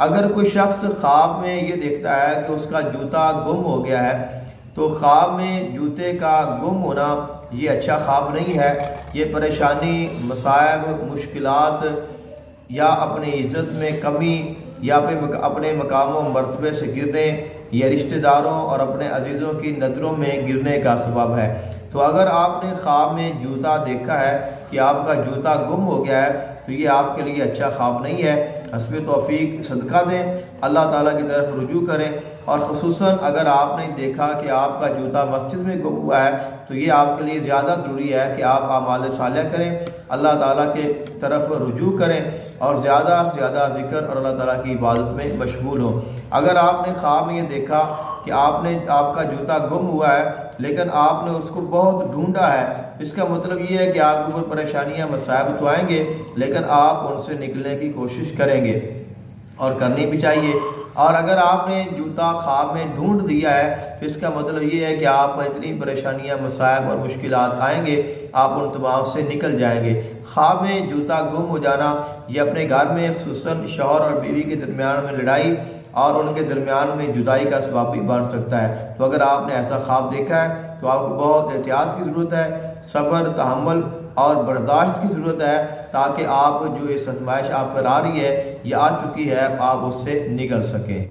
اگر کوئی شخص خواب میں یہ دیکھتا ہے کہ اس کا جوتا گم ہو گیا ہے تو خواب میں جوتے کا گم ہونا یہ اچھا خواب نہیں ہے۔ یہ پریشانی، مصائب، مشکلات یا اپنی عزت میں کمی یا اپنے مقام و مرتبے سے گرنے یا رشتہ داروں اور اپنے عزیزوں کی نظروں میں گرنے کا سبب ہے۔ تو اگر آپ نے خواب میں جوتا دیکھا ہے کہ آپ کا جوتا گم ہو گیا ہے تو یہ آپ کے لیے اچھا خواب نہیں ہے۔ حسب توفیق صدقہ دیں، اللہ تعالیٰ کی طرف رجوع کریں، اور خصوصاً اگر آپ نے دیکھا کہ آپ کا جوتا مسجد میں گم ہوا ہے تو یہ آپ کے لیے زیادہ ضروری ہے کہ آپ اعمال صالحہ کریں، اللہ تعالیٰ کے طرف رجوع کریں اور زیادہ سے زیادہ ذکر اور اللہ تعالیٰ کی عبادت میں مشغول ہوں۔ اگر آپ نے خواب میں یہ دیکھا کہ آپ کا جوتا گم ہوا ہے لیکن آپ نے اس کو بہت ڈھونڈا ہے، اس کا مطلب یہ ہے کہ آپ کے اوپر پریشانیاں، مصائب تو آئیں گے لیکن آپ ان سے نکلنے کی کوشش کریں گے اور کرنی بھی چاہیے۔ اور اگر آپ نے جوتا خواب میں ڈھونڈ دیا ہے تو اس کا مطلب یہ ہے کہ آپ پر اتنی پریشانیاں، مصائب اور مشکلات آئیں گے، آپ ان تمام سے نکل جائیں گے۔ خواب میں جوتا گم ہو جانا یہ اپنے گھر میں خصوصاً شوہر اور بیوی کے درمیان میں لڑائی اور ان کے درمیان میں جدائی کا سبب بھی بن سکتا ہے۔ تو اگر آپ نے ایسا خواب دیکھا ہے تو آپ کو بہت احتیاط کی ضرورت ہے، صبر، تحمل اور برداشت کی ضرورت ہے، تاکہ آپ جو اس آزمائش آپ پر آ رہی ہے، یہ آ چکی ہے، آپ اس سے نکل سکیں۔